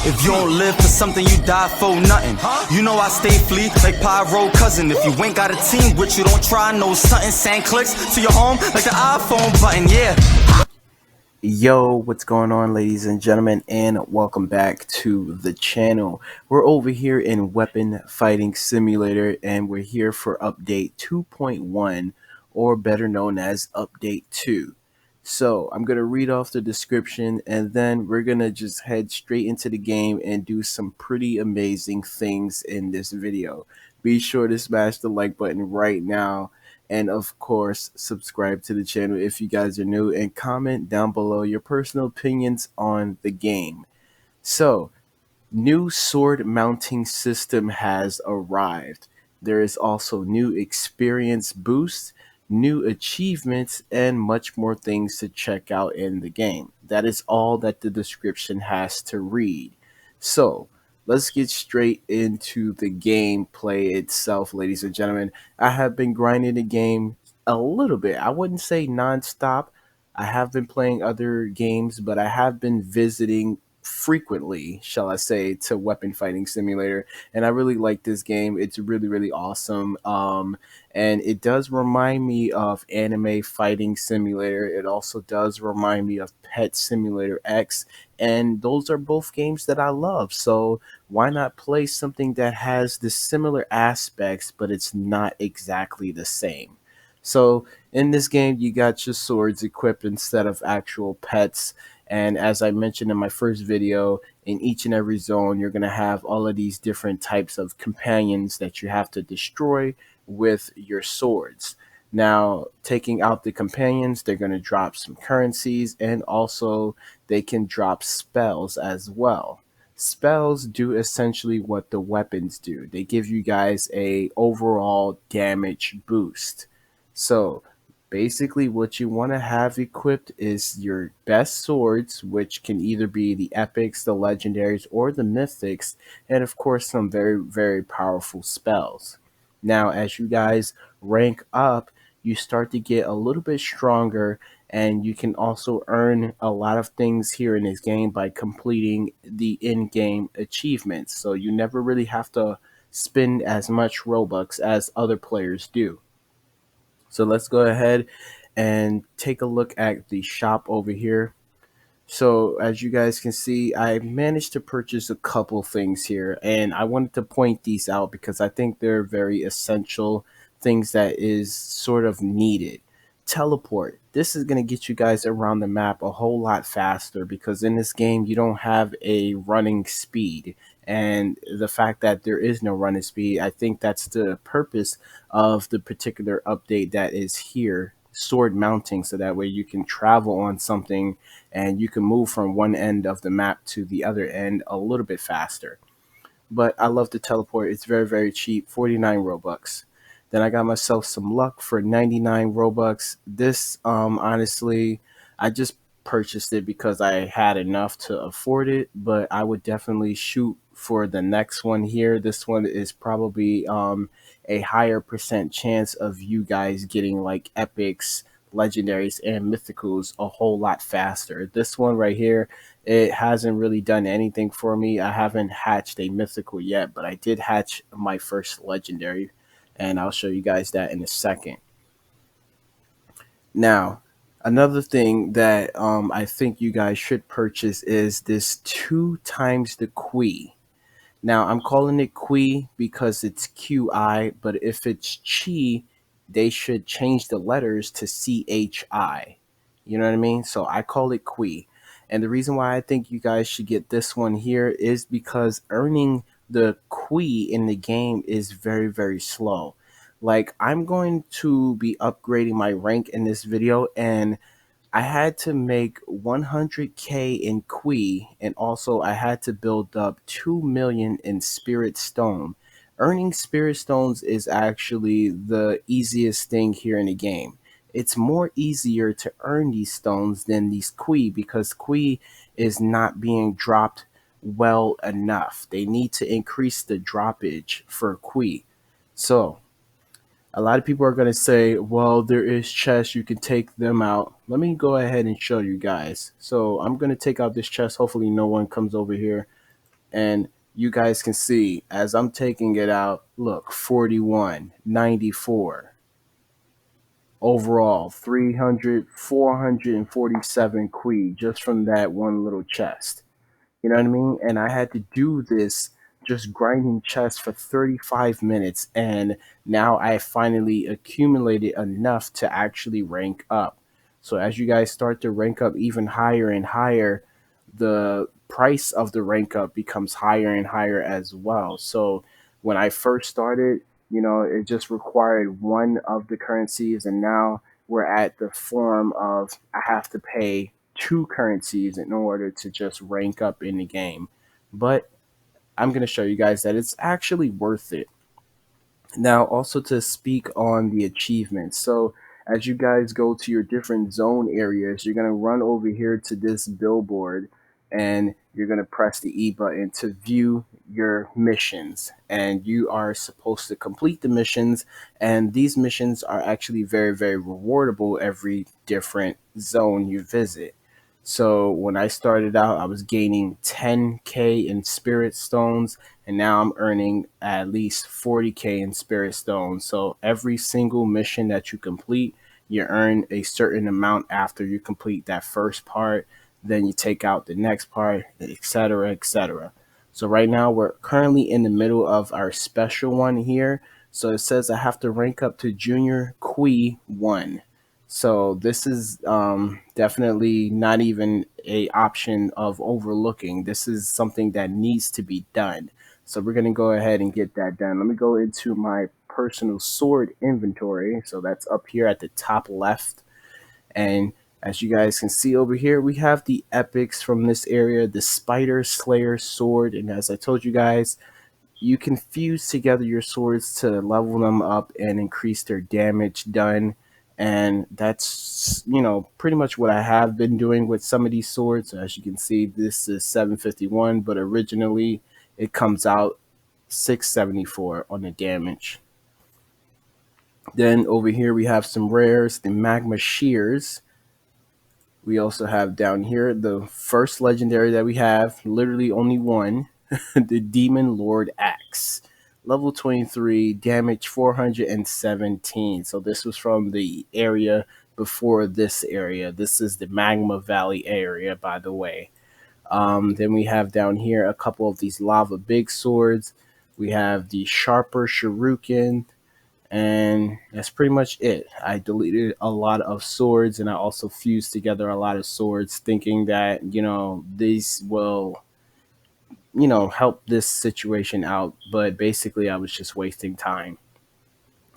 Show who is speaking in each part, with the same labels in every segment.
Speaker 1: If you don't live for something, you die for nothing. You know I stay flee like Pyro cousin. If you ain't got a team with you, don't try no something. Send clicks to your home like the iPhone button, yeah.
Speaker 2: Yo, what's going on, ladies and gentlemen, and welcome back to the channel. We're over here in Weapon Fighting Simulator, and we're here for update 2.1, or better known as update 2. So I'm going to read off the description, and then we're going to just head straight into the game and do some pretty amazing things in this video. Be sure to smash the like button right now. And of course, subscribe to the channel if you guys are new, and comment down below your personal opinions on the game. So, new sword mounting system has arrived. There is also new experience boost, new achievements, and much more things to check out in the game. That is all that the description has to read. So, let's get straight into the gameplay itself, ladies and gentlemen. I have been grinding the game a little bit. I wouldn't say non-stop. I have been playing other games, but I have been visiting frequently, shall I say, to Weapon Fighting Simulator, and I really like this game. It's really awesome, and it does remind me of Anime Fighting Simulator. It also does remind me of Pet Simulator X, and those are both games that I love, so why not play something that has the similar aspects but it's not exactly the same? So in this game, you got your swords equipped instead of actual pets. And as I mentioned in my first video, in each and every zone, you're going to have all of these different types of companions that you have to destroy with your swords. Now, taking out the companions, they're going to drop some currencies, and also they can drop spells as well. Spells do essentially what the weapons do. They give you guys a overall damage boost. So basically what you want to have equipped is your best swords, which can either be the epics, the legendaries, or the mythics, and of course some very powerful spells. Now as you guys rank up, you start to get a little bit stronger, and you can also earn a lot of things here in this game by completing the in-game achievements. So you never really have to spend as much Robux as other players do. So let's go ahead and take a look at the shop over here. So as you guys can see, I managed to purchase a couple things here, and I wanted to point these out because I think they're very essential things that is sort of needed. Teleport. This is going to get you guys around the map a whole lot faster, because in this game you don't have a running speed, and the fact that there is no running speed, I think that's the purpose of the particular update that is here, sword mounting, so that way you can travel on something and you can move from one end of the map to the other end a little bit faster. But I love the teleport. It's very cheap, 49 Robux. Then I got myself some luck for 99 Robux. This honestly, I just purchased it because I had enough to afford it, but I would definitely shoot for the next one here. This one is probably a higher percent chance of you guys getting like epics, legendaries, and mythicals a whole lot faster. This one right here, it hasn't really done anything for me. I haven't hatched a mythical yet, but I did hatch my first legendary, and I'll show you guys that in a second. Now, another thing that I think you guys should purchase is this 2 times the Qui. Now, I'm calling it Qui because it's QI, but if it's Chi, they should change the letters to CHI. You know what I mean? So I call it Qui. And the reason why I think you guys should get this one here is because earning the Qui in the game is very slow. Like, I'm going to be upgrading my rank in this video, and I had to make 100k in Qui, and also I had to build up 2 million in Spirit Stone. Earning Spirit Stones is actually the easiest thing here in the game. It's more easier to earn these stones than these Qui, because Qui is not being dropped well enough. They need to increase the droppage for Qui. So a lot of people are going to say, well, there is chests, you can take them out. Let me go ahead and show you guys. So I'm going to take out this chest. Hopefully no one comes over here. And you guys can see as I'm taking it out, look, 41, 94 overall, 300, 447 Qui just from that one little chest. You know what I mean? And I had to do this just grinding chess for 35 minutes. And now I finally accumulated enough to actually rank up. So as you guys start to rank up even higher and higher, the price of the rank up becomes higher and higher as well. So when I first started, it just required one of the currencies. And now we're at the form of I have to pay two currencies in order to just rank up in the game. But I'm going to show you guys that it's actually worth it. Now, also to speak on the achievements. So, as you guys go to your different zone areas, you're going to run over here to this billboard and you're going to press the E button to view your missions. And you are supposed to complete the missions. And these missions are actually very, very rewardable every different zone you visit. So when I started out, I was gaining 10K in spirit stones, and now I'm earning at least 40K in spirit stones. So every single mission that you complete, you earn a certain amount after you complete that first part. Then you take out the next part, etc., etc. So right now we're currently in the middle of our special one here. So it says I have to rank up to Junior Qui 1. So this is definitely not even a option of overlooking. This is something that needs to be done. So we're going to go ahead and get that done. Let me go into my personal sword inventory. So that's up here at the top left. And as you guys can see over here, we have the epics from this area, the Spider Slayer sword. And as I told you guys, you can fuse together your swords to level them up and increase their damage done. And that's, pretty much what I have been doing with some of these swords. As you can see, this is 751, but originally it comes out 674 on the damage. Then over here we have some rares, the magma shears. We also have down here the first legendary that we have, literally only one, the Demon Lord Axe. Level 23, damage 417. So this was from the area before this area. This is the Magma Valley area, by the way. Then we have down here a couple of these lava big swords. We have the Sharper Shuriken, and that's pretty much it. I deleted a lot of swords, and I also fused together a lot of swords thinking that these will help this situation out, but basically I was just wasting time.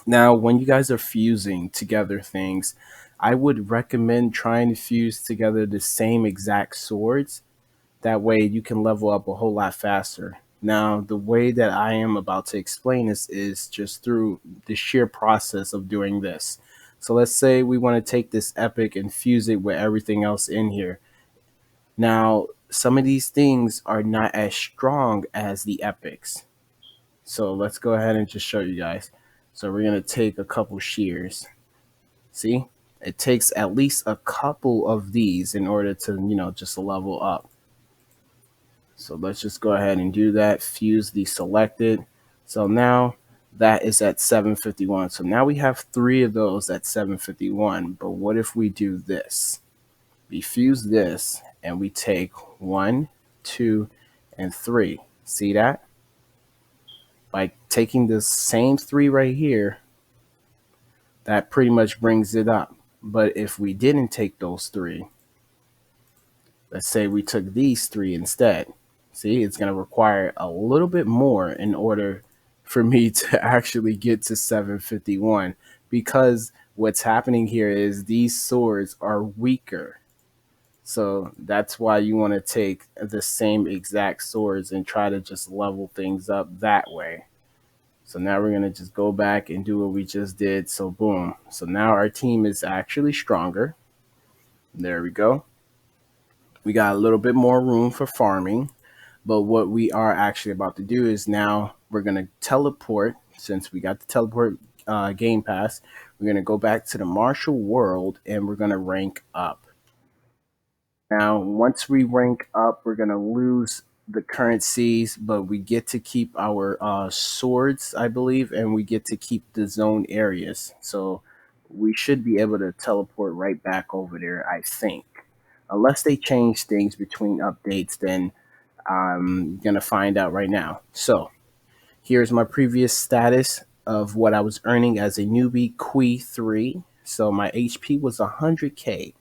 Speaker 2: Now when you guys are fusing together things, I would recommend trying to fuse together the same exact swords. That way you can level up a whole lot faster. Now, the way that I am about to explain this is just through the sheer process of doing this. So let's say we want to take this epic and fuse it with everything else in here. Now, some of these things are not as strong as the epics. So let's go ahead and just show you guys. So we're going to take a couple shears. See? It takes at least a couple of these in order to, just level up. So let's just go ahead and do that. Fuse the selected. So now that is at 751. So now we have three of those at 751. But what if we do this? We fuse this and we take 1, 2, and 3. See that? By taking the same 3 right here, that pretty much brings it up. But if we didn't take those 3, let's say we took these 3 instead. See, it's going to require a little bit more in order for me to actually get to 751, because what's happening here is these swords are weaker. So that's why you want to take the same exact swords and try to just level things up that way. So now we're going to just go back and do what we just did. So boom. So now our team is actually stronger. There we go. We got a little bit more room for farming. But what we are actually about to do is now we're going to teleport. Since we got the teleport game pass, we're going to go back to the martial world and we're going to rank up. Now, once we rank up, we're going to lose the currencies, but we get to keep our swords, I believe, and we get to keep the zone areas. So we should be able to teleport right back over there, I think. Unless they change things between updates, then I'm gonna find out right now. So here's my previous status of what I was earning as a newbie Qui 3. So my HP was 100k.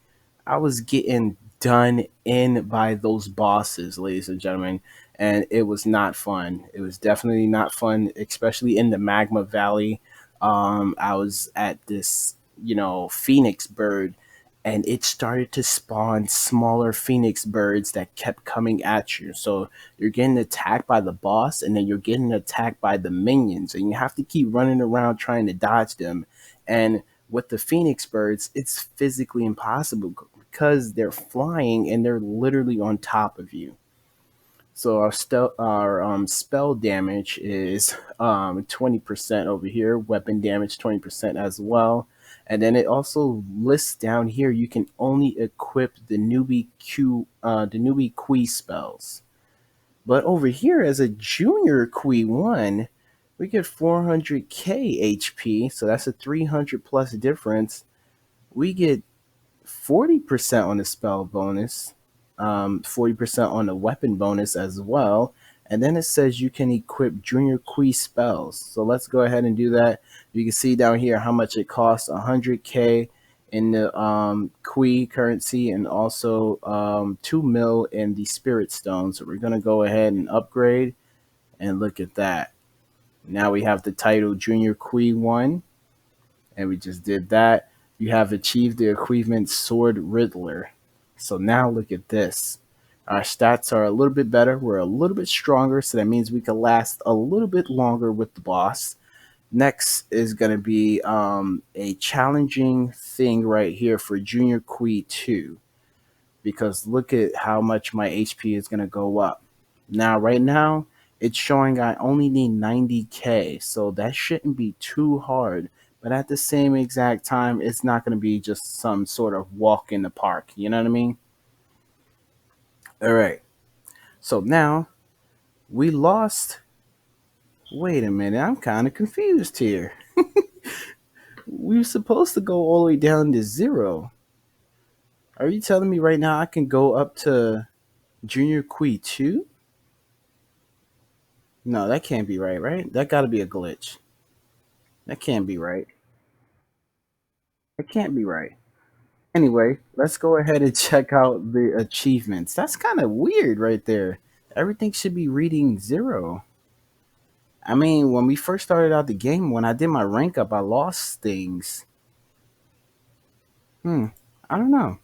Speaker 2: I was getting done in by those bosses, ladies and gentlemen, and it was not fun. It was definitely not fun, especially in the Magma Valley. I was at this, Phoenix bird, and it started to spawn smaller Phoenix birds that kept coming at you. So you're getting attacked by the boss, and then you're getting attacked by the minions, and you have to keep running around trying to dodge them. And with the Phoenix birds, it's physically impossible because they're flying and they're literally on top of you. So our spell damage is 20% over here. Weapon damage 20% as well. And then it also lists down here you can only equip the newbie Qui spells. But over here as a junior Qui 1, we get 400k HP, so that's a 300 plus difference. We get 40% on the spell bonus, 40% on the weapon bonus as well. And then it says you can equip junior Qui spells. So let's go ahead and do that. You can see down here how much it costs, 100k in the Qui currency, and also 2 mil in the spirit stone. So we're going to go ahead and upgrade, and look at that. Now we have the title Junior Qui 1, and we just did that. You have achieved the achievement Sword Riddler. So now look at this. Our stats are a little bit better. We're a little bit stronger, so that means we can last a little bit longer with the boss. Next is going to be a challenging thing right here for Junior Qui 2, because look at how much my HP is going to go up. Now, right now, it's showing I only need 90k, so that shouldn't be too hard. But at the same exact time, it's not going to be just some sort of walk in the park. You know what I mean? All right. So now we lost. Wait a minute. I'm kind of confused here. We were supposed to go all the way down to 0. Are you telling me right now I can go up to Junior Qui 2? No, that can't be right, right? That got to be a glitch. That can't be right. That can't be right. Anyway, let's go ahead and check out the achievements. That's kind of weird right there. Everything should be reading 0. I mean, when we first started out the game, when I did my rank up, I lost things. I don't know.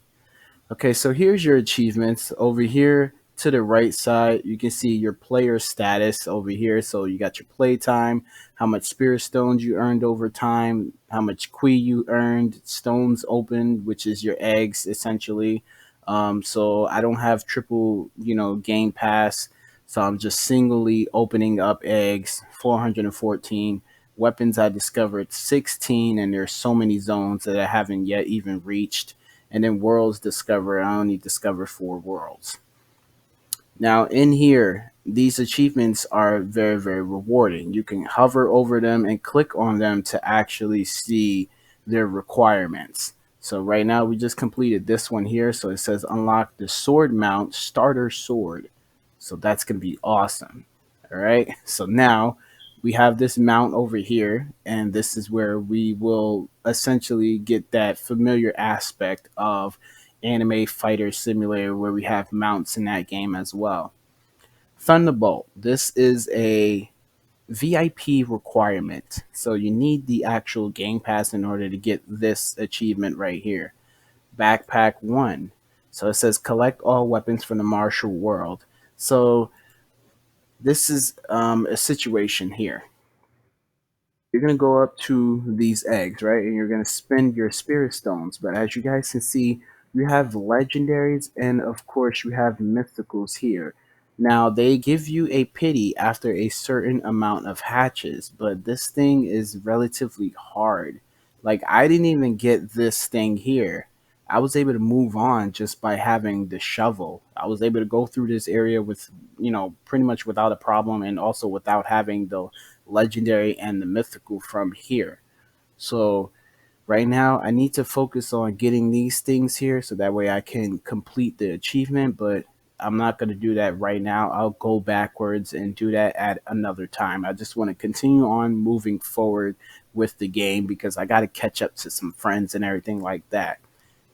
Speaker 2: Okay, so here's your achievements. Over here to the right side, you can see your player status over here. So you got your play time, how much spirit stones you earned over time, how much Qui you earned, stones opened, which is your eggs essentially. So I don't have triple, game pass. So I'm just singly opening up eggs, 414. Weapons I discovered 16, and there's so many zones that I haven't yet even reached. And then worlds discovered, I only discovered 4 worlds. Now in here, these achievements are very, very rewarding. You can hover over them and click on them to actually see their requirements. So right now we just completed this one here. So it says unlock the sword mount starter sword. So that's going to be awesome. All right. So now we have this mount over here, and this is where we will essentially get that familiar aspect of anime fighter simulator where we have mounts in that game as well. Thunderbolt. This is a VIP requirement. So you need the actual game pass in order to get this achievement right here. Backpack 1. So it says collect all weapons from the martial world. So this is a situation here. You're going to go up to these eggs, right? And you're going to spend your spirit stones. But as you guys can see, you have legendaries, and of course you have mysticals here. Now they give you a pity after a certain amount of hatches, but this thing is relatively hard. Like I didn't even get this thing here. I was able to move on just by having the shovel. I was able to go through this area with, pretty much without a problem, and also without having the legendary and the mythical from here. So right now, I need to focus on getting these things here so that way I can complete the achievement, but I'm not going to do that right now. I'll go backwards and do that at another time. I just want to continue on moving forward with the game because I got to catch up to some friends and everything like that.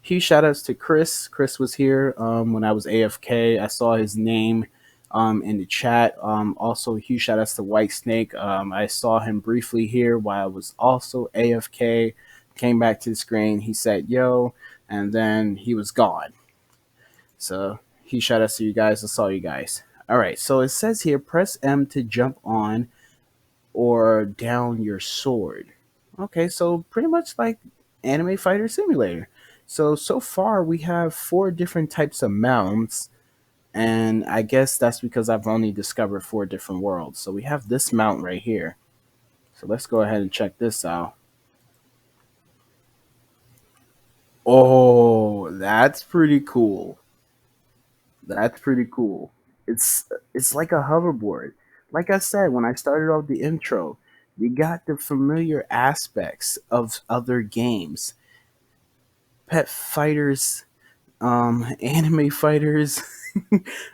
Speaker 2: Huge shout outs to Chris. Chris was here when I was AFK. I saw his name in the chat. Also, huge shout outs to White Snake. I saw him briefly here while I was also AFK. Came back to the screen. He said, yo, and then he was gone. So, huge shout outs to you guys. I saw you guys. All right, so it says here press M to jump on or down your sword. Okay, so pretty much like Anime Fighter Simulator. So far we have four different types of mounts, and I guess that's because I've only discovered four different worlds. So we have this mount right here. So let's go ahead and check this out. Oh, that's pretty cool. That's pretty cool. It's like a hoverboard. Like I said when I started off the intro, you got the familiar aspects of other games. Pet fighters, anime fighters.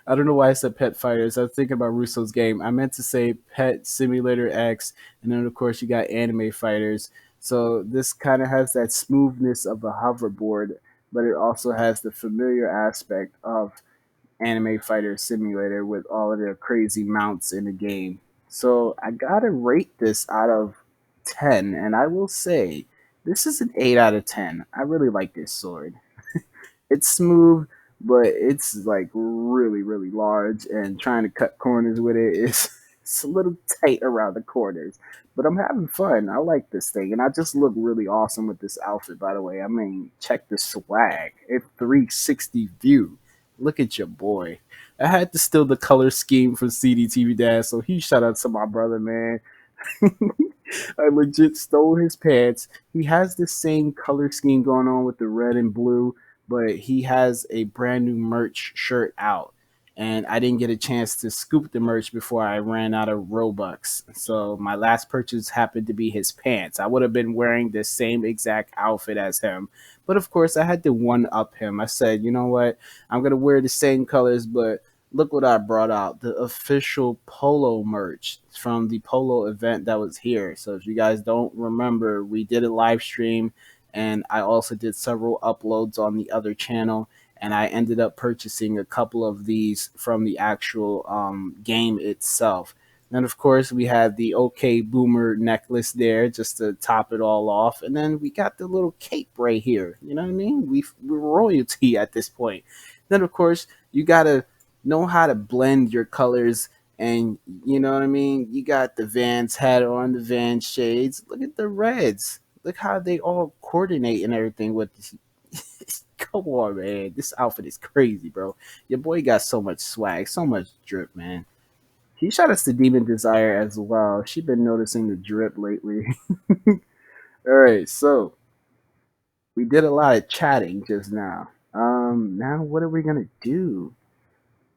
Speaker 2: I don't know why I said pet fighters. I was thinking about Russo's game. I meant to say Pet Simulator X, and then of course you got anime fighters. So this kind of has that smoothness of a hoverboard, but it also has the familiar aspect of Anime Fighter Simulator with all of the crazy mounts in the game. So I gotta rate this out of 10, and I will say this is an 8 out of 10. I really like this sword. It's smooth, but it's like really, really large, and trying to cut corners with it is it's a little tight around the corners. But I'm having fun. I like this thing, and I just look really awesome with this outfit. By the way, I mean, check the swag. It's 360 view. Look at your boy. I had to steal the color scheme from CDTV Dad, so huge shout out to my brother, man. I legit stole his pants. He has the same color scheme going on with the red and blue, but he has a brand new merch shirt out. And I didn't get a chance to scoop the merch before I ran out of Robux. So my last purchase happened to be his pants. I would have been wearing the same exact outfit as him. But of course, I had to one up him. I said, you know what? I'm going to wear the same colors, but look what I brought out, the official polo merch from the polo event that was here. So if you guys don't remember, we did a live stream, and I also did several uploads on the other channel, and I ended up purchasing a couple of these from the actual game itself. And of course, we had the OK Boomer necklace there just to top it all off. And then we got the little cape right here. You know what I mean? We're royalty at this point. Then, of course, you got to know how to blend your colors, and you know what I mean. You got the Vans hat on, the Vans shades. Look at the reds. Look how they all coordinate and everything with this. Come on, man. This outfit is crazy, bro. Your boy got so much swag, so much drip, man. He shot us to Demon Desire as well. She been noticing the drip lately. All right, so we did a lot of chatting just now. Now what are we gonna do?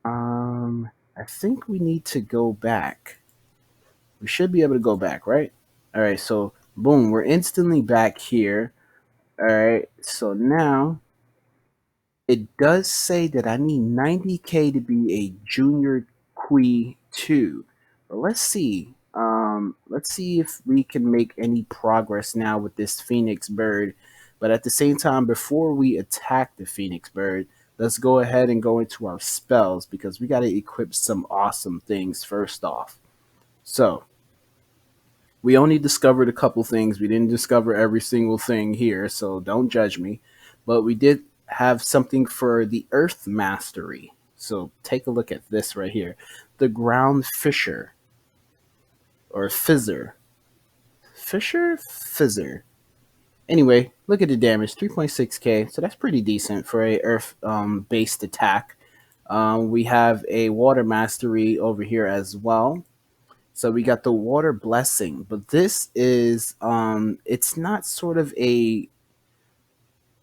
Speaker 2: I think we need to go back. We should be able to go back, right? All right, so boom, we're instantly back here. All right, so now it does say that I need 90K to be a junior Kui 2. But let's see. Let's see if we can make any progress now with this Phoenix Bird. But at the same time, before we attack the Phoenix Bird, let's go ahead and go into our spells because we got to equip some awesome things first off. So, we only discovered a couple things. We didn't discover every single thing here, so don't judge me. But we did have something for the Earth Mastery. So take a look at this right here. The Ground Fisher. Or Fizzer. Fisher? Fizzer. Anyway, look at the damage. 3.6k. So that's pretty decent for a Earth based attack. We have a Water Mastery over here as well. So we got the Water Blessing, but this is it's not sort of a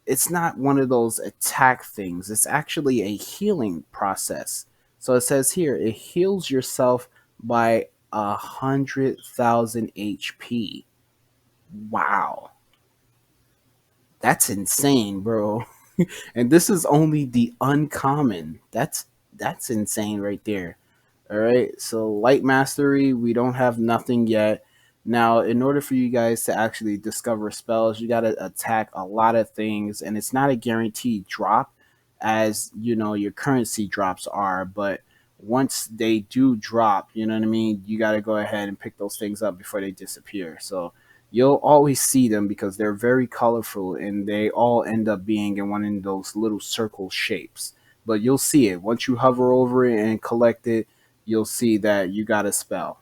Speaker 2: it's not one of those attack things. It's actually a healing process. So it says here it heals yourself by 100,000 HP. Wow, that's insane, bro. And this is only the uncommon. That's insane right there. All right, so light mastery, we don't have nothing yet. Now, in order for you guys to actually discover spells, you got to attack a lot of things, and it's not a guaranteed drop, as you know your currency drops are. But once they do drop, you know what I mean. You got to go ahead and pick those things up before they disappear. So you'll always see them because they're very colorful, and they all end up being in one of those little circle shapes. But you'll see it once you hover over it and collect it, you'll see that you got a spell.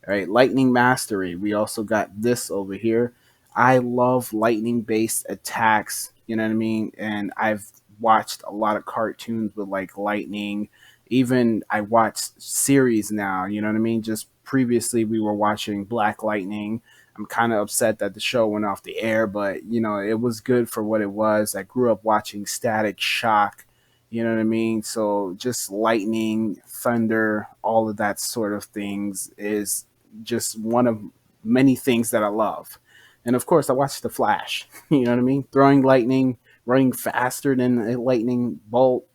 Speaker 2: All right, lightning mastery. We also got this over here. I love lightning based attacks, you know what I mean? And I've watched a lot of cartoons with like lightning. Even I watch series now, you know what I mean? Just previously we were watching Black Lightning. I'm kind of upset that the show went off the air, but you know, it was good for what it was. I grew up watching Static Shock, you know what I mean? So just lightning, thunder, all of that sort of things is just one of many things that I love. And of course, I watch The Flash. You know what I mean? Throwing lightning, running faster than a lightning bolt.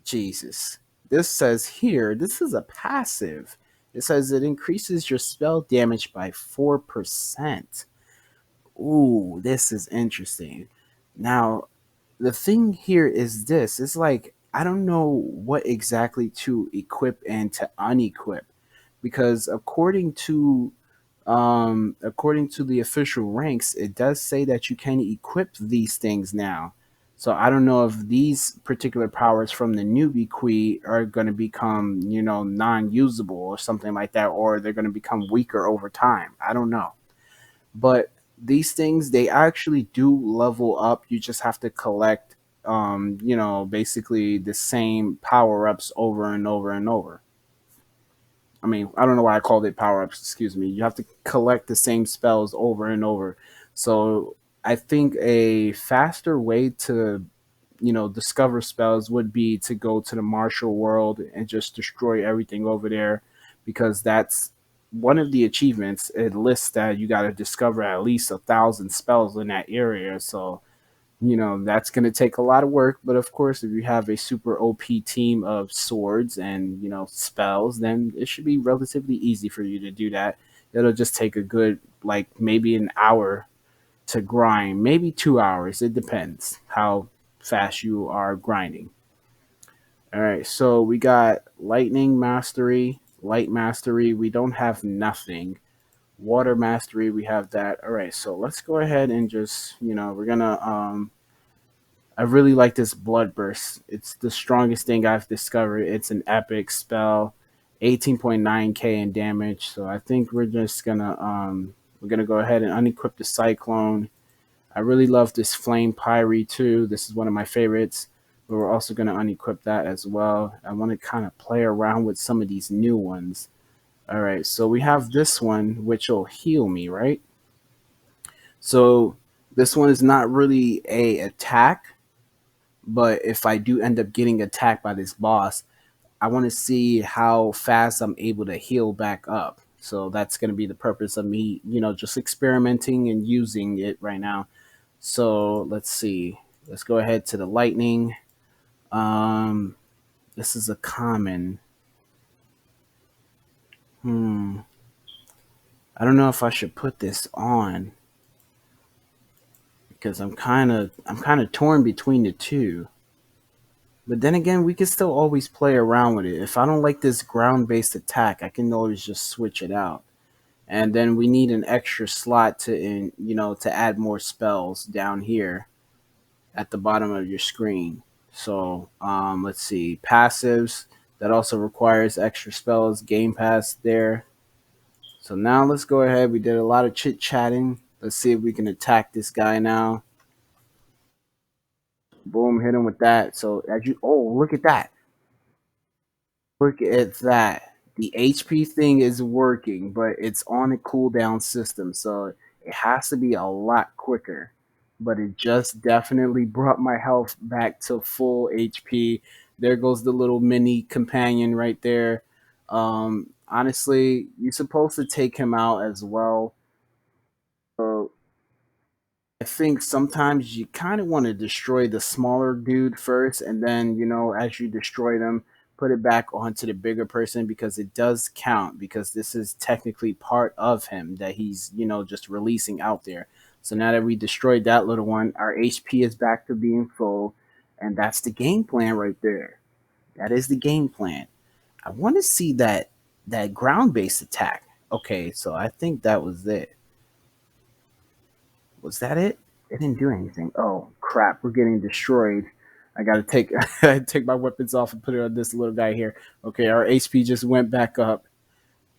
Speaker 2: Jesus. This says here, this is a passive. It says it increases your spell damage by 4%. Ooh, this is interesting. Now, the thing here is this, it's like I don't know what exactly to equip and to unequip, because according to the official ranks, it does say that you can equip these things now. So I don't know if these particular powers from the newbie Kui are going to become, you know, non-usable or something like that, or they're going to become weaker over time. I don't know. But these things, they actually do level up. You just have to collect, you know, basically the same power-ups over and over and over. I mean, I don't know why I called it power ups. Excuse me. You have to collect the same spells over and over. So I think a faster way to, you know, discover spells would be to go to the martial world and just destroy everything over there, because that's one of the achievements. It lists that you got to discover at least 1,000 spells in that area. So you know that's going to take a lot of work, but of course if you have a super OP team of swords and you know spells, then it should be relatively easy for you to do that. It'll just take a good, like, maybe an hour to grind, maybe 2 hours. It depends how fast you are grinding. All right, so we got lightning mastery, light mastery, we don't have nothing. Water mastery, we have that. All right, so let's go ahead and just, you know, we're gonna I really like this blood burst. It's the strongest thing I've discovered. It's an epic spell, 18.9k in damage. So I think we're gonna go ahead and unequip the cyclone. I really love this flame pyre too. This is one of my favorites. But we're also gonna unequip that as well. I want to kind of play around with some of these new ones. All right, so we have this one which will heal me, right? So this one is not really a attack, but if I do end up getting attacked by this boss, I want to see how fast I'm able to heal back up. So that's going to be the purpose of me, you know, just experimenting and using it right now. So let's see. Let's go ahead to the lightning. Um, this is a common. Hmm. I don't know if I should put this on because I'm kind of torn between the two. But then again, we can still always play around with it. If I don't like this ground based attack, I can always just switch it out. And then we need an extra slot to, you know, to add more spells down here at the bottom of your screen. So let's see, passives, that also requires extra spells. Game Pass there. So now let's go ahead. We did a lot of chit chatting. Let's see if we can attack this guy now. Boom, hit him with that. So as you, oh, look at that. Look at that. The HP thing is working, but it's on a cooldown system, so it has to be a lot quicker. but it just definitely brought my health back to full HP. There goes the little mini companion right there. Honestly, you're supposed to take him out as well. So I think sometimes you kind of want to destroy the smaller dude first, and then as you destroy them, put it back onto the bigger person because it does count. Because this is technically part of him that he's just releasing out there. So now that we destroyed that little one, our HP is back to being full, and that's the game plan right there. That is the game plan. I want to see that ground based attack. Okay, so I think that was it. Was that it? It didn't do anything. Oh crap, we're getting destroyed. I gotta take take my weapons off and put it on this little guy here. Okay, our HP just went back up.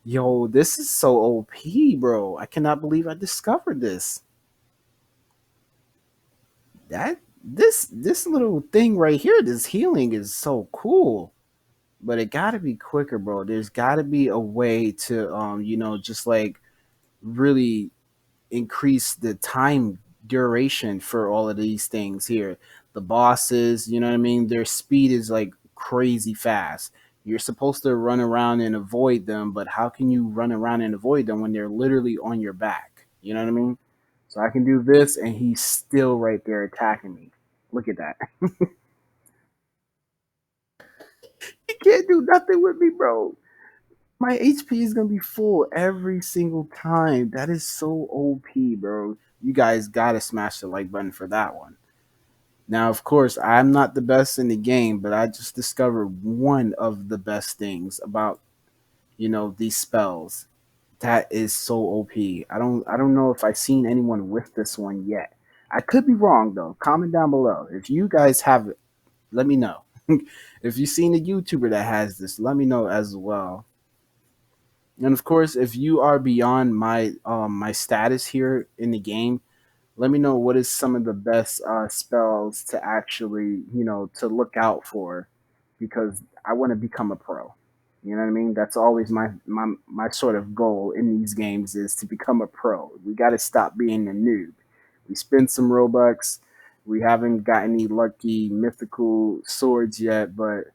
Speaker 2: Yo, this is so OP, bro. I cannot believe I discovered this. This little thing right here, this healing is so cool. But it gotta be quicker, bro. There's gotta be a way to just like really increase the time duration for all of these things here. The bosses, you know what I mean? Their speed is like crazy fast. You're supposed to run around and avoid them, but how can you run around and avoid them when they're literally on your back? You know what I mean? So I can do this and he's still right there attacking me. Look at that. He can't do nothing with me, bro. My HP is gonna be full every single time. That is so OP, bro. You guys gotta smash the like button for that one. Now, of course, I'm not the best in the game, but I just discovered one of the best things about these spells. That is so OP. I don't know if I've seen anyone with this one yet. I could be wrong though. Comment down below if you guys have it. Let me know. If you've seen a YouTuber that has this, let me know as well. And of course, if you are beyond my status here in the game, let me know what is some of the best spells to actually to look out for, because I want to become a pro. You know what I mean? That's always my sort of goal in these games is to become a pro. We got to stop being a noob. We spend some Robux. We haven't got any lucky mythical swords yet, but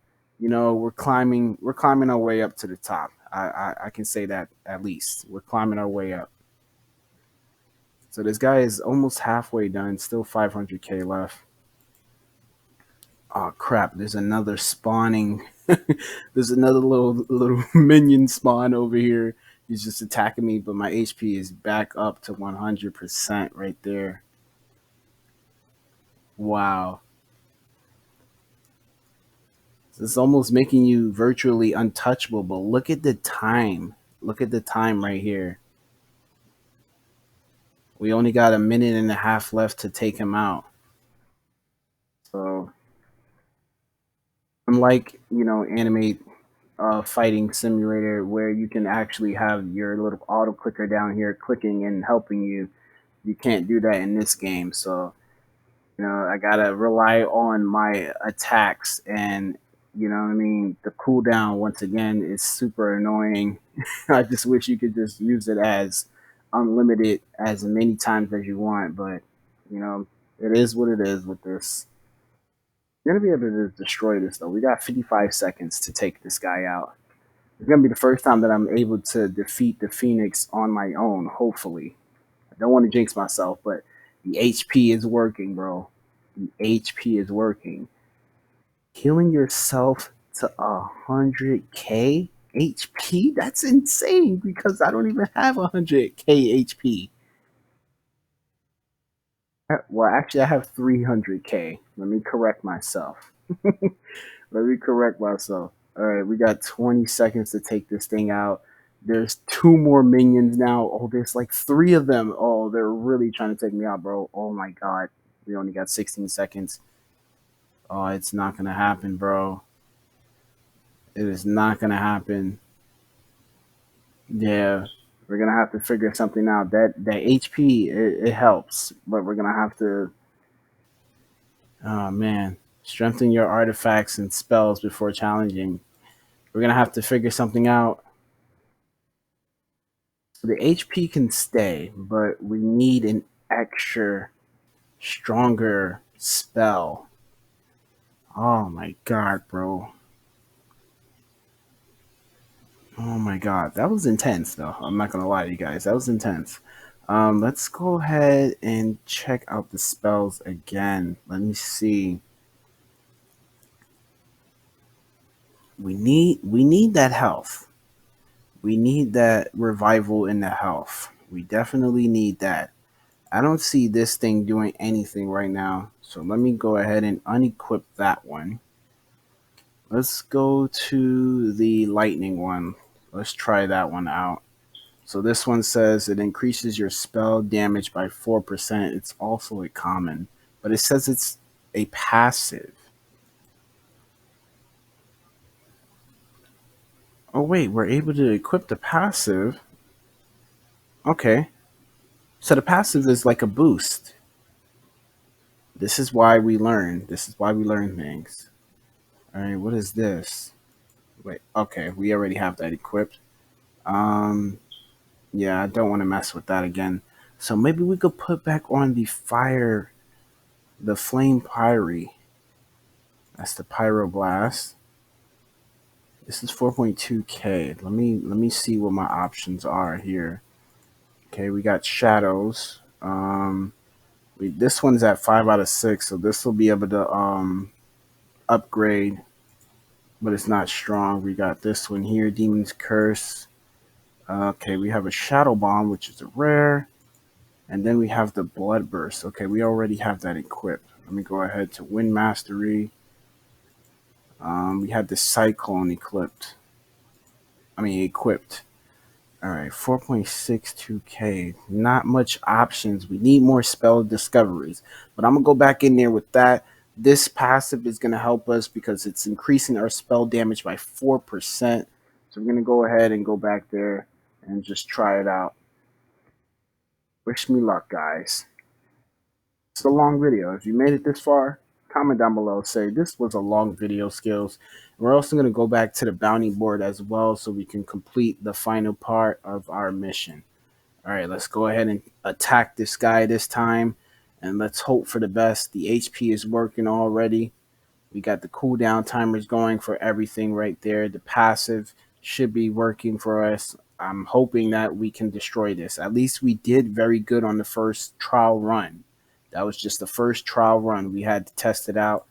Speaker 2: we're climbing our way up to the top. I can say that at least we're climbing our way up. So this guy is almost halfway done, still 500k left. Oh crap! There's another spawning. There's another little minion spawn over here. He's just attacking me, but my HP is back up to 100% right there. Wow, it's almost making you virtually untouchable. But look at the time. Look at the time right here. We only got a minute and a half left to take him out. So unlike anime fighting simulator where you can actually have your little auto clicker down here clicking and helping you, you can't do that in this game. So I gotta rely on my attacks, and what I mean, the cooldown once again is super annoying. I just wish you could just use it as unlimited as many times as you want, but you know it is what it is with this. You're gonna be able to destroy this though. We got 55 seconds to take this guy out. It's gonna be the first time that I'm able to defeat the Phoenix on my own. Hopefully, I don't want to jinx myself, but the HP is working, bro. The HP is working. Healing yourself to 100k HP? That's insane because I don't even have 100k HP. Well, actually, I have 300k. Let me correct myself. Let me correct myself. All right, we got 20 seconds to take this thing out. There's two more minions now. Oh, there's like three of them. Oh, they're really trying to take me out, bro. Oh my god. We only got 16 seconds. Oh, it's not gonna happen, bro. It is not gonna happen. Yeah, we're gonna have to figure something out. That HP it helps, but we're gonna have to. Oh man, strengthen your artifacts and spells before challenging. We're gonna have to figure something out. The HP can stay, but we need an extra. Stronger spell. Oh my god, bro. Oh my god. That was intense though. I'm not gonna lie to you guys. That was intense. Let's go ahead and check out the spells again. Let me see. We need that health. We need that revival in the health. We definitely need that. I don't see this thing doing anything right now. So let me go ahead and unequip that one. Let's go to the lightning one. Let's try that one out. So this one says it increases your spell damage by 4%. It's also a common, but it says it's a passive. Oh wait, we're able to equip the passive. Okay. So the passive is like a boost. This is why we learn. This is why we learn things. All right, what is this? Wait, okay, we already have that equipped. Um, yeah, I don't want to mess with that again. So maybe we could put back on the fire, the flame pyre. That's the pyroblast. This is 4.2k. Let me see what my options are here. Okay, we got shadows. This one's at 5 out of 6, so this will be able to upgrade, but it's not strong. We got this one here, Demon's Curse. Okay, we have a Shadow Bomb, which is a rare. And then we have the Blood Burst. Okay, we already have that equipped. Let me go ahead to Wind Mastery. We had the Cyclone equipped. Equipped. All right, 4.62k. Not much options. We need more spell discoveries. But I'm going to go back in there with that. This passive is going to help us because it's increasing our spell damage by 4%. So we're going to go ahead and go back there and just try it out. Wish me luck, guys. It's a long video. If you made it this far, comment down below. Say this was a long video, skills. And we're also going to go back to the bounty board as well so we can complete the final part of our mission. All right, let's go ahead and attack this guy this time. And let's hope for the best. The HP is working already. We got the cooldown timers going for everything right there. The passive should be working for us. I'm hoping that we can destroy this. At least we did very good on the first trial run. That was just the first trial run. We had to test it out.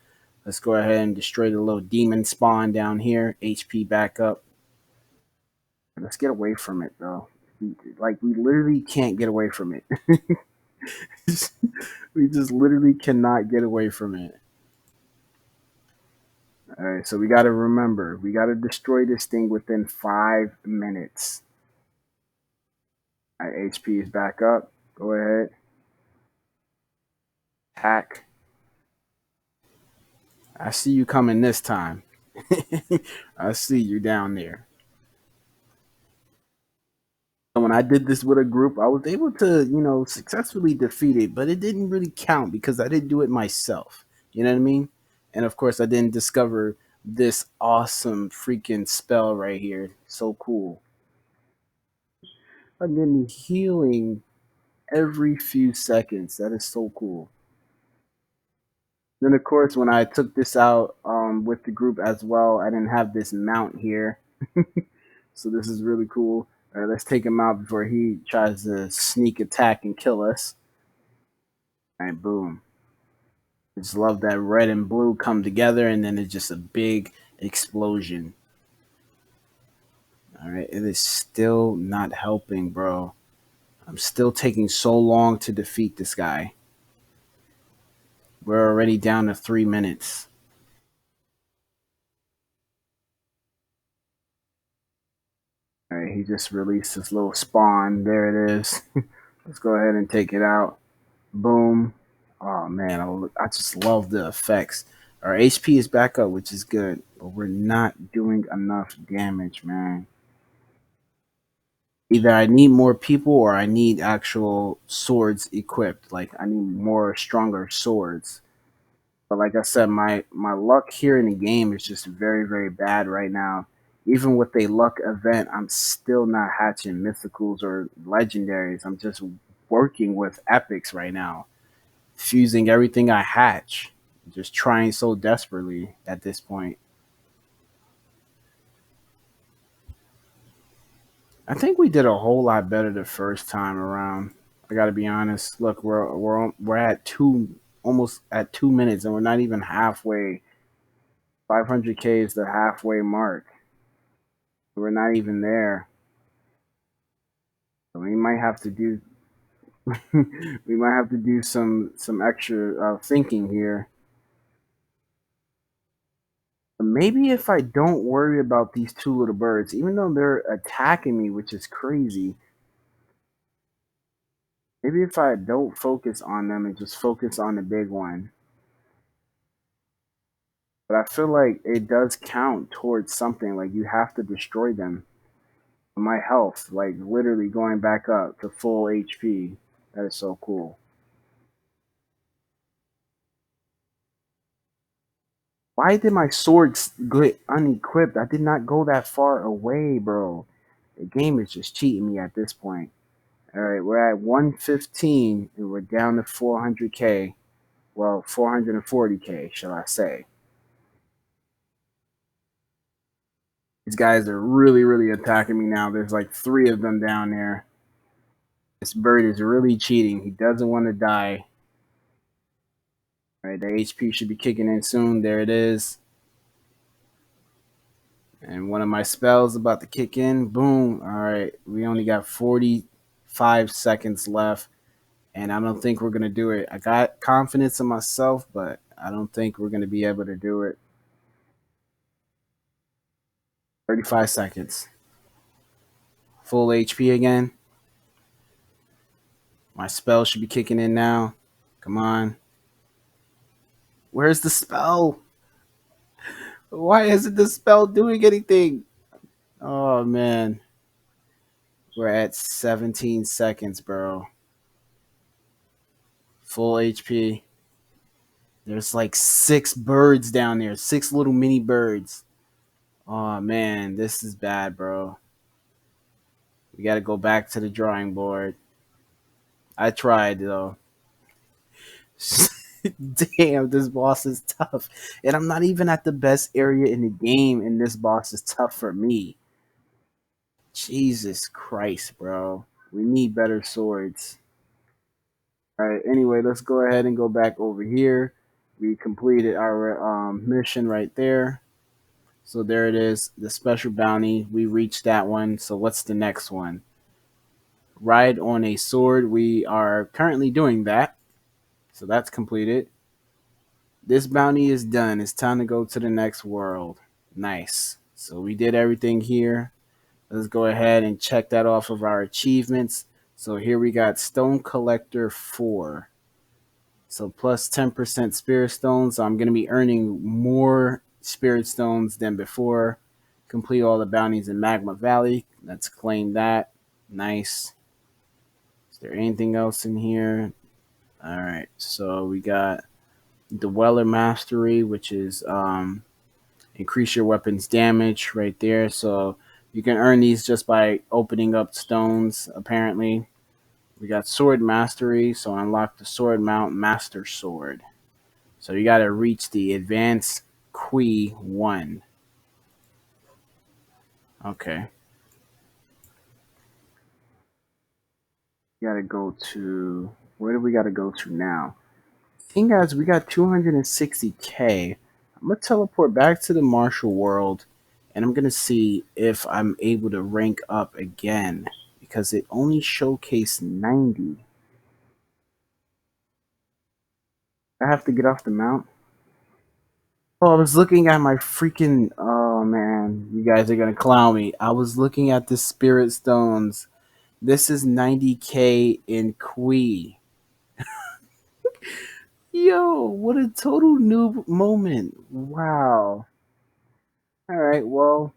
Speaker 2: Let's go ahead and destroy the little demon spawn down here. HP back up. Let's get away from it, though. Like, we literally can't get away from it. We just literally cannot get away from it. All right, so we got to remember, we got to destroy this thing within 5 minutes. All right, HP is back up. Go ahead. Hack. I see you coming this time. I see you down there. When I did this with a group, I was able to, successfully defeat it, but it didn't really count because I didn't do it myself. You know what I mean? And of course, I didn't discover this awesome freaking spell right here. So cool. I'm getting healing every few seconds. That is so cool. Then, of course, when I took this out with the group as well, I didn't have this mount here. So this is really cool. All right, let's take him out before he tries to sneak attack and kill us. All right, boom. Just love that red and blue come together, and then it's just a big explosion. All right, it is still not helping, bro. I'm still taking so long to defeat this guy. We're already down to 3 minutes. All right, he just released his little spawn. There it is. Let's go ahead and take it out. Boom. Oh man, I just love the effects. Our HP is back up, which is good, but we're not doing enough damage, man. Either I need more people or I need actual swords equipped. Like I need more stronger swords. But like I said, my luck here in the game is just very, very bad right now. Even with a luck event, I'm still not hatching mythicals or legendaries. I'm just working with epics right now. fusing everything I hatch, just trying so desperately at this point. I think we did a whole lot better the first time around. I got to be honest. Look, we're at almost at 2 minutes, and we're not even halfway. 500K is the halfway mark. We're not even there. So we might have to do we might have to do some extra thinking here. Maybe if I don't worry about these two little birds, even though they're attacking me, which is crazy, maybe if I don't focus on them and just focus on the big one. But I feel like it does count towards something. Like you have to destroy them. My health, like literally going back up to full HP. That is so cool. Why did my sword get unequipped? I did not go that far away, bro. The game is just cheating me at this point. All right, we're at 115 and we're down to 400K. Well, 440K, shall I say. These guys are really, really attacking me now. There's like 3 of them down there. This bird is really cheating. He doesn't want to die. All right, the HP should be kicking in soon. There it is. And one of my spells about to kick in. Boom. All right, we only got 45 seconds left. And I don't think we're going to do it. I got confidence in myself, but I don't think we're going to be able to do it. 35 seconds. Full HP again. My spell should be kicking in now. Come on. Where's the spell? Why isn't the spell doing anything? Oh, man. We're at 17 seconds, bro. Full HP. There's like 6 birds down there. 6 little mini birds. Oh, man. This is bad, bro. We got to go back to the drawing board. I tried, though. Damn, this boss is tough. And I'm not even at the best area in the game, and this boss is tough for me. Jesus Christ, bro. We need better swords. Alright, anyway, let's go ahead and go back over here. We completed our mission right there. So there it is, the special bounty. We reached that one. So what's the next one? Ride on a sword. We are currently doing that. So that's completed. This bounty is done. It's time to go to the next world. Nice. So we did everything here. Let's go ahead and check that off of our achievements. So here we got Stone Collector 4. So plus 10% Spirit Stones. So I'm going to be earning more Spirit Stones than before. Complete all the bounties in Magma Valley. Let's claim that. Nice. Is there anything else in here? All right. So we got Dweller Mastery, which is increase your weapon's damage right there. So you can earn these just by opening up stones, apparently. We got Sword Mastery, so unlock the Sword Mount Master Sword. So you got to reach the Advanced Qui 1. Okay. You got to go to... Where do we got to go to now? Thing guys, we got 260K. I'm going to teleport back to the Martial World, and I'm going to see if I'm able to rank up again, because it only showcased 90. I have to get off the mount. Oh, I was looking at my freaking... Oh, man. You guys are going to clown me. I was looking at the Spirit Stones. This is 90K in Qui. Yo, what a total noob moment. Wow. Alright, well,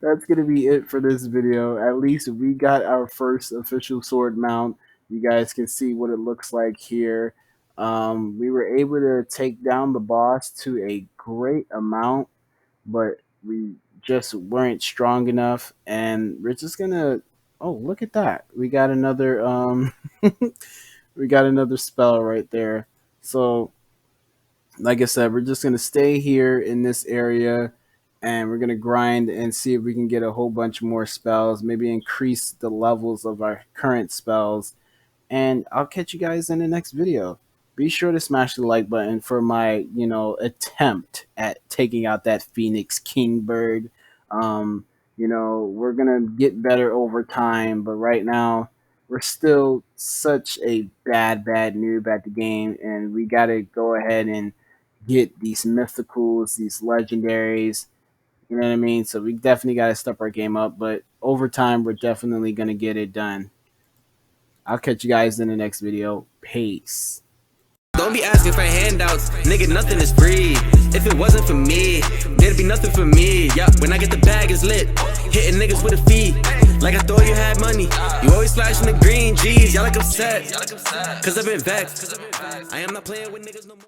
Speaker 2: that's going to be it for this video. At least we got our first official sword mount. You guys can see what it looks like here. We were able to take down the boss to a great amount, but we just weren't strong enough. And we're just going to... Oh, look at that. We got another... We got another spell right there. So, like I said, we're just gonna stay here in this area, and we're gonna grind and see if we can get a whole bunch more spells. Maybe increase the levels of our current spells, and I'll catch you guys in the next video. Be sure to smash the like button for my, attempt at taking out that Phoenix Kingbird. We're gonna get better over time, but right now we're still such a bad noob at the game, and we gotta go ahead and get these mythicals, these legendaries. You know what I mean? So we definitely gotta step our game up, but over time we're definitely gonna get it done. I'll catch you guys in the next video. Peace.
Speaker 1: Don't be asking for handouts, nigga, nothing is free. If it wasn't for me, there'd be nothing for me. Yeah, when I get the bag, it's lit. Hitting niggas with a fee, like I thought you had money. You always flashing the green G's, y'all like upset. Cause I've been vexed. I am not playing with niggas no more.